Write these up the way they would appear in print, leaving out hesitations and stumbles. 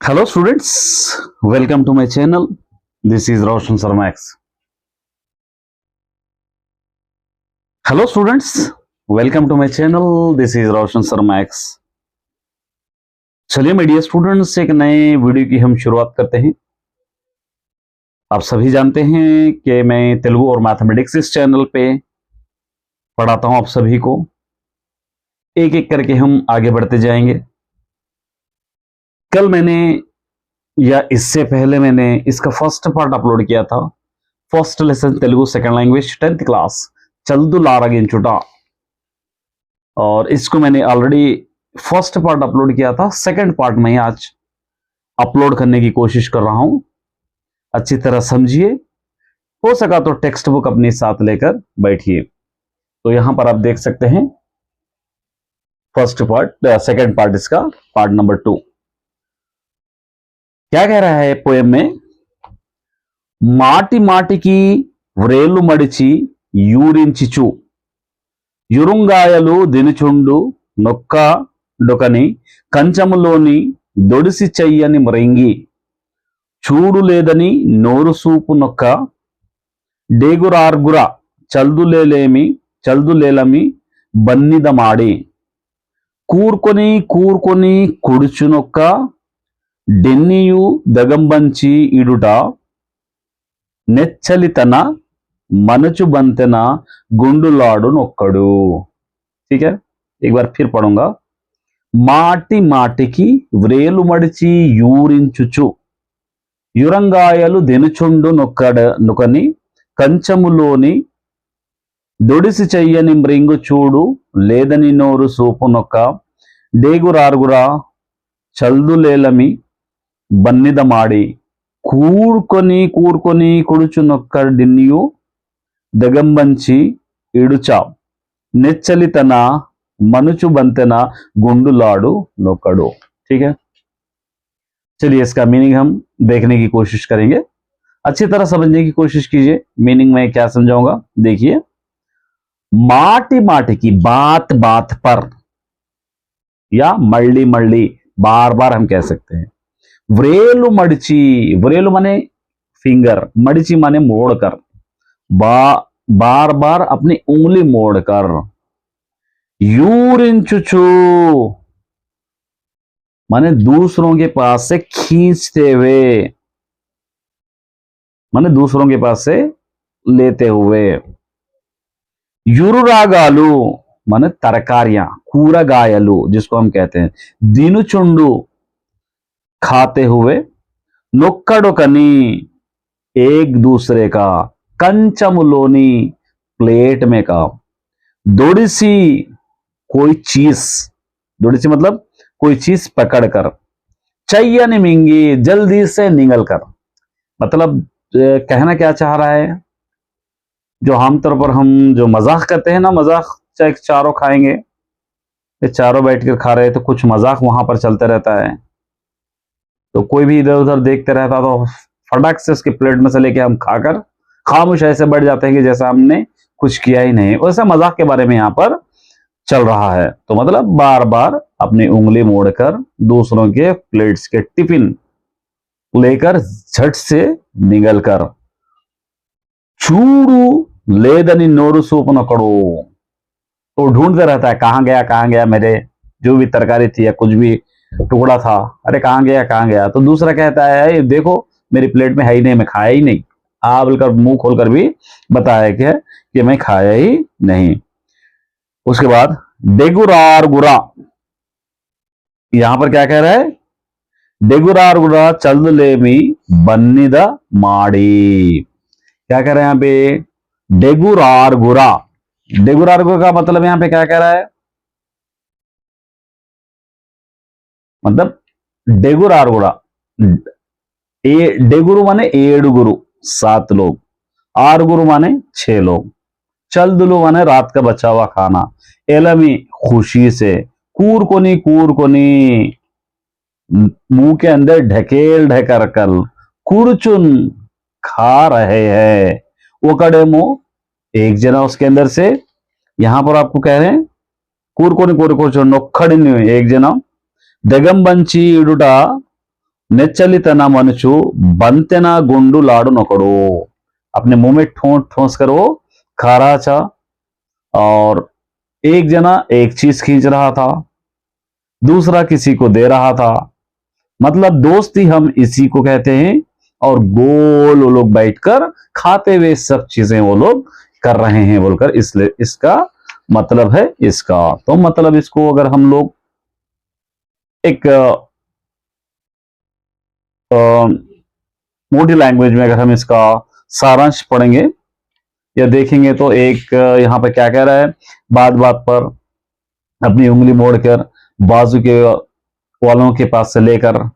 Hello students, welcome to my channel. This is Roshan Sarmax. Hello students, welcome to my channel. This is Roshan Sarmax. चलिए media students, एक नए video की हम शुरुआत करते हैं। आप सभी जानते हैं कि मैं तेलुगु और मैथमेटिक्स इस चैनल पे पढ़ाता हूं आप सभी को। एक एक करके हम आगे बढ़ते जाएंगे। कल मैंने या इससे पहले मैंने इसका फर्स्ट पार्ट अपलोड किया था। First lesson Telugu second language 10th class चल्दुलारगिंचुटा, और इसको मैंने ऑलरेडी फर्स्ट पार्ट अपलोड किया था। सेकंड पार्ट में आज अपलोड करने की कोशिश कर रहा हूं। अच्छी तरह समझिए, हो सका तो टेक्स्ट बुक अपने साथ लेकर बैठिए। तो यहां पर आप देख सकते हैं फर्स्ट पार्ट, सेकंड पार्ट, इसका पार्ट नंबर 2 क्या कह रहा है पोएम में। माटी माटी की व्रेलु मडिची यूरिंचिचु యురుంగాయలు దినుచుండు నొక్క డొకని కంచములోని దొడిసి చెయ్యని మరింగి చూడు లేదని నోరు సూపు నొక్క డేగురార్గుర చల్దులేలమి బన్నిదమాడి కూర్కొని కూర్కొని కుడుచునొక్క డెన్నియు దగంబంచి ఇడుట నెచ్చలితన मनचु बंतना गुंडुलाडु नొక్కడు। ठीक है, एक बार फिर पढ़ूंगा। माटी माटी की व्रेलु मडिची యూరించుచు యురంగాయలు దెనుచుండు నొకని కంచములోని దొడిసి చెయ్యని మృంగు చూడు లేదని నోరు సూపు నొక్క డేగురార్గురా చల్దులేలమి బన్నిదమాడి కూర్కొని కూర్కొని కుడుచు నొక్క డిన్నియు दगंबंची इडुचा नेच्चलितना मनुचु बंतना गुंडुलाडु नोकड़ो। ठीक है, चलिए इसका मीनिंग हम देखने की कोशिश करेंगे। अच्छी तरह समझने की कोशिश कीजिए। मीनिंग में क्या समझाऊंगा, देखिए। माटी माटी की, बात बात पर, या मल्ली मल्ली, बार बार हम कह सकते हैं। व्रेलु मडिची, व्रेलु माने फिंगर, मडिची माने मोड़कर, बार बार अपनी उंगली मोड़कर, यूरिंचुचु माने दूसरों के पास से खींचते हुए, माने दूसरों के पास से लेते हुए। युरुरागालु माने तरकारियां, कूरगायलु जिसको हम कहते हैं। दिनुचुंडु खाते हुए, नोक्कडोकनी एक दूसरे का, कंचमुलोनी प्लेट में का, दोडिसी कोई चीज, दोडिसी मतलब कोई चीज पकड़कर, चय्यनि मिंगी जल्दी से निगल कर। मतलब कहना क्या चाह रहा है, जो आमतौर पर हम जो मजाक करते हैं ना, मजाक चाहे चारों खाएंगे, चारों बैठकर खा रहे तो कुछ मजाक वहां पर चलते रहता है, तो कोई भी इधर उधर देखते रहता तो फटाक से उसके प्लेट में से लेके हम खाकर खामोश ऐसे बैठ जाते हैं कि जैसा हमने कुछ किया ही नहीं। वैसा मजाक के बारे में यहां पर चल रहा है। तो मतलब बार बार अपनी उंगली मोड़कर दूसरों के प्लेट्स के टिफिन लेकर झट से निगल कर, चूड़ू लेदनी नोरू सूप नकड़ो, तो ढूंढते रहता है कहां गया मेरे जो भी तरकारी थी या कुछ भी टुकड़ा था, अरे कहां गया। तो दूसरा कहता है देखो मेरी प्लेट में है ही नहीं, मैं खाया ही नहीं। बोलकर मुंह खोलकर भी बताया कि मैं खाया ही नहीं। उसके बाद डेगुरार गुरा, यहां पर क्या कह रहा है, डेगुरार गुरा चल्दुलेमी बन्निद माड़ी। क्या कह रहे हैं यहां पे, डेगुरार गुरा। डेगुरार गुरा का मतलब यहां पे क्या कह रहा है, मतलब डेगुरार गुरा, डेगुरु माने एडुगुरु 7 लोग, आरगुरु माने 6 लोग, चल्दुलु माने रात का बचा हुआ खाना, एलमी खुशी से, कूरकोनी मुंह के अंदर ढकेल ढकर कर, कुरचुन खा रहे हैं, ओकड़े मुंह एक जना उसके अंदर से। यहां पर आपको कह रहे हैं कूरकोनी नोखड़िन एक जना, दगंबंची इडुटा నెచ్చలితన మనుచు బంతెన गुंडू लाडू नकड़ो। अपने मुंह में ठोंस ठोंस कर वो खा रहा था। और एक जना एक चीज खींच रहा था, दूसरा किसी को दे रहा था। मतलब दोस्ती हम इसी को कहते हैं। और गोल वो लोग बैठकर खाते हुए सब चीजें वो लोग कर रहे हैं बोलकर, इसलिए इसका मतलब है इसका। तो मतलब इसको अगर हम लोग एक मोटी लैंग्वेज में अगर हम इसका सारांश पढ़ेंगे या देखेंगे तो एक यहाँ पे क्या कह रहा है, बात बात पर अपनी उंगली मोड़कर बाजू के वालों के पास से लेकर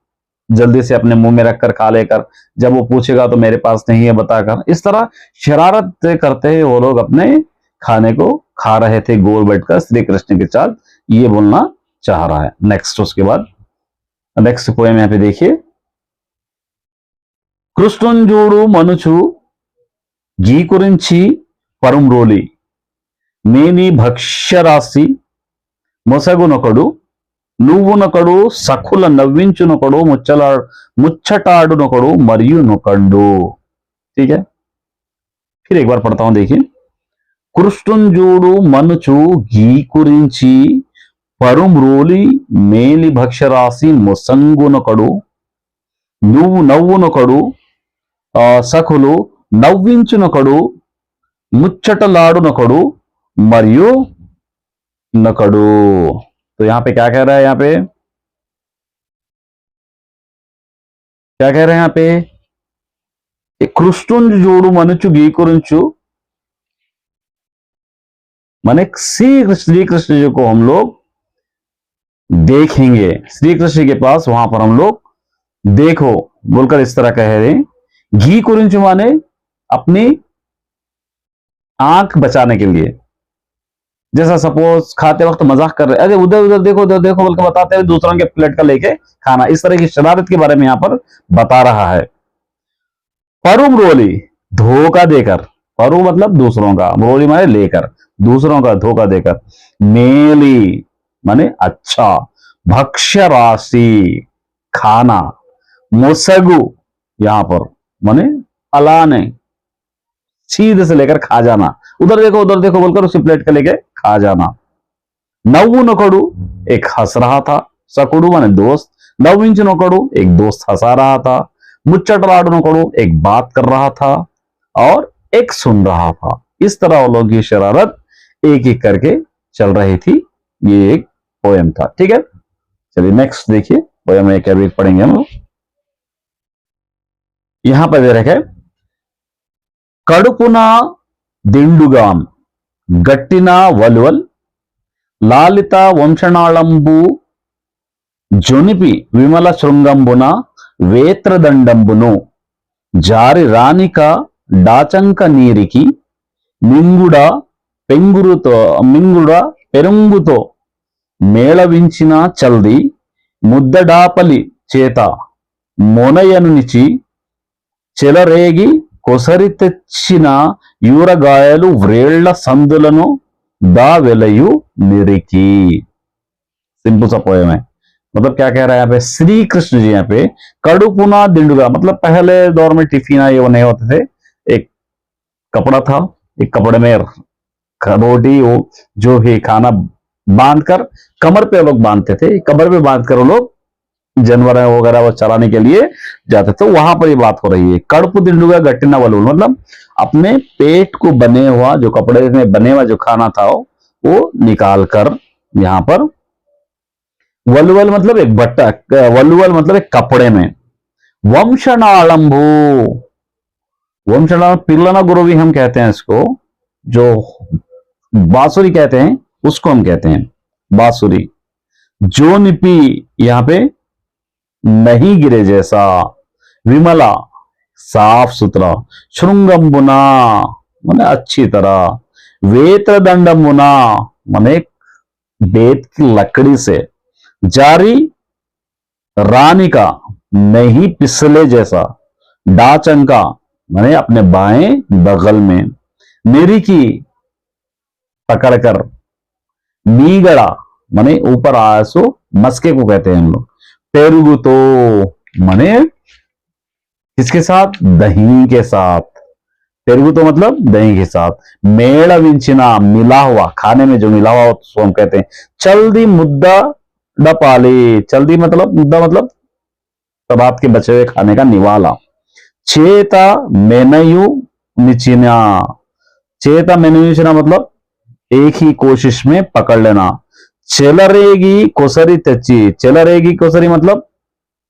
जल्दी से अपने मुंह में रखकर खा लेकर, जब वो पूछेगा तो मेरे पास नहीं है बताकर, इस तरह शरारत करते हुए वो लोग अपने खाने को खा रहे थे गोल बैठकर श्री कृष्ण के साथ, ये बोलना चाह रहा है। नेक्स्ट, उसके बाद नेक्स्ट पोएम यहाँ पे देखिए। కృష్ణుంజుడు మనుచు గీకురించి పరుంరోలి మేని భక్ష్యరాశి మొసగునొకడు నువ్వునొకడు సఖుల నవ్వించునొకడు ముచ్చటాడునొకడు మరియు నొకండు। ठीक है, फिर एक बार पढ़ता हूं, देखिए। కృష్ణుంజుడు మనుచు గీకురించి పరుంరోలి మేలి భక్ష్యరాశి మొసంగునొకడు నవ్వునొకడు సఖులు నవ్వించునొకడు ముచ్చటలాడునొకడు మరియు नकड़ू। तो यहां पे क्या कह रहा है, यहां पे क्या कह रहे हैं, यहां पे కృష్ణుని जोड़ू मनुचु गीकुरिंचु, माने श्री कृष्ण जी को हम लोग देखेंगे, श्री कृष्ण के पास वहां पर हम लोग देखो बोलकर इस तरह कह रहे हैं। घी कुरिंचु माने अपनी आंख बचाने के लिए, जैसा सपोज खाते वक्त मजाक कर रहे, अरे उधर उधर देखो बोल के बताते हैं, दूसरों के प्लेट का लेके खाना, इस तरह की शरारत के बारे में यहां पर बता रहा है। परुम रोली, धोखा देकर, परू मतलब दूसरों का, रोली माने लेकर, दूसरों का धोखा देकर। मेली माने अच्छा, भक्ष्य राशि खाना, मोसगु यहां पर माने अलाने, सीधे से लेकर खा जाना, उधर देखो बोलकर उसी प्लेट का लेके खा जाना। नव्वु नकड़ू, एक हंस रहा था, सकुड़ू माने दोस्त, नव्विंचु नकड़ू एक दोस्त हंसा रहा था, मुच्चटलाडू नकड़ू एक बात कर रहा था, और एक सुन रहा था। इस तरह वो लोग की शरारत एक एक करके चल रही थी। ये एक पोएम था। ठीक है, चलिए नेक्स्ट देखिए पोएम एक अभी पढ़ेंगे हम लोग। यहां पर दे रखे కడుపున దిండుగాం గట్టిన వలువల్ లాలిత వంశనాళంబు జొనిపి విమల శృంగంబున వేత్రదండంబును జారి రానిక డాచంక నీరికి మింగుడ పెరుంగుతో మేళవించిన చల్ది ముద్దడాపలి చేత మొనయనునిచి చెలరేగి కొసరి తెచ్చిన యూరగాయలు వ్రేళ్ల సందులను दा वेलयु निरिकी। सिंपल सा पोएम है। मतलब क्या कह रहा है यहाँ पे, श्री कृष्ण जी यहाँ पे कड़ुपुना दिंडुगा, मतलब पहले दौर में टिफिना ये वो नहीं होते थे, एक कपड़ा था, एक कपड़े में रोटी वो जो भी खाना बांधकर कमर पे लोग बांधते थे, कमर पे बांधकर वो लोग जानवर वगैरह वो चलाने के लिए जाते, तो वहां पर ये बात हो रही है। कड़पु दिंडुगा गट्टिना वलूल, मतलब अपने पेट को बने हुआ जो कपड़े में बने हुआ जो खाना था वो निकाल कर यहां पर, वलुवल मतलब एक बट्टा, वलुवल मतलब एक कपड़े में, वंशनालंबू, वंशनाल पिल्लना गुरु भी हम कहते हैं इसको, जो बांसुरी कहते हैं उसको हम कहते हैं बांसुरी। जो निपी यहां पे नहीं गिरे जैसा, विमला साफ सुथरा, श्रृंगम्बुना माने अच्छी तरह, वेत्र दंडमुना माने बेत की लकड़ी से, जारी रानी का नहीं पिसले जैसा, डाचंका माने अपने बाएं बगल में, निरिकी पकड़कर, मीगड़ा माने ऊपर आया सो मस्के को कहते हैं हम लोग, पेरुगु तो माने किसके साथ? दही के साथ। पेरुगु तो मतलब दही के साथ। मेड़विंचिना, मिला हुआ, खाने में जो मिला हुआ उसको हम कहते हैं। चल्दी मुद्दा डपाली, चल्दी मतलब मुद्दा मतलब रात के बचे हुए खाने का निवाला। चेता मेनयू निचिना, चेता मेनयू निचिना मतलब एक ही कोशिश में पकड़ लेना। चेलरेगी कोसरी तच्ची, चेलरेगी कोसरी मतलब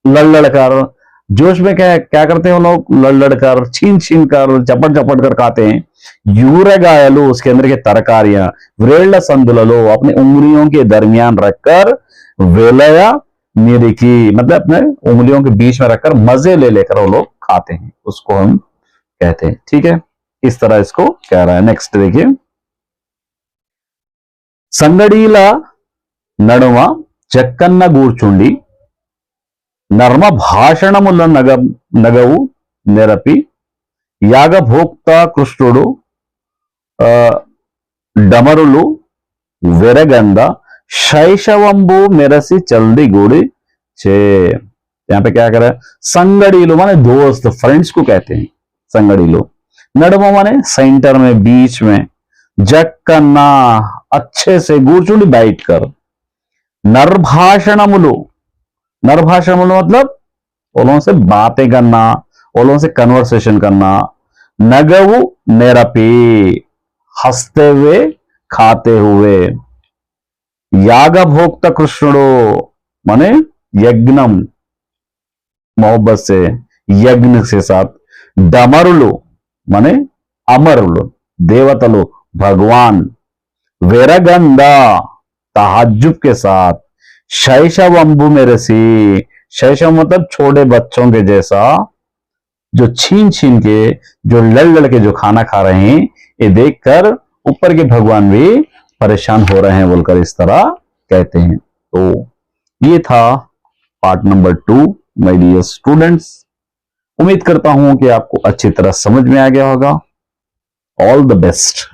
लड़ लड़कर, जोश में क्या क्या करते हैं वो लोग? लड़ लड़कर, छीन छीन कर, चपट चपट कर खाते हैं। यूरगायलू, उसके अंदर के तरकारियां। व्रेल्ड संदुललो, अपनी उंगलियों के दरमियान रखकर। वेलया निरिकी मतलब अपने उंगलियों के बीच में रखकर मजे ले लेकर वो लोग खाते हैं, उसको हम कहते हैं। ठीक है, इस तरह इसको कह रहा है। नेक्स्ट देखिए, संगडीला नडुम चक्कन्न गूर्चुंडी नर्म భాషణముల నగవు నెరపి యాగభోక్త కృష్ణుడు डमरुलु विरगंदा शैशवंबु मेरसी चल्दी गुड़ी चे। यहां पे क्या करे? संगड़ीलो माने दोस्त, फ्रेंड्स को कहते हैं संगड़ीलो। नडमो माने सेंटर में, बीच में। जक्कन्ना अच्छे से, गूर्चुंडी बैठ कर। नरभाषणमुलु, नरभाषणमुलु मतलब वो लोगों से बातें करना, वो लोगों से कन्वर्सेशन करना। नगवु नेरपी हंसते हुए, खाते हुए। याग भोक्ता कृष्णुडो माने यज्ञम, मोहब्बत से, यज्ञ के साथ। डमरुलु माने अमरुलु, देवतलु, भगवान। वेरगंदा तहज्जुब के साथ। शैशवंबु मेरसी, शैशव मतलब छोटे बच्चों के जैसा, जो छीन छीन के, जो लड़ लड़ के जो खाना खा रहे हैं, ये देखकर ऊपर के भगवान भी परेशान हो रहे हैं बोलकर इस तरह कहते हैं। तो ये था part number 2 my dear students. उम्मीद करता हूं कि आपको अच्छी तरह समझ में आ गया होगा। All the best.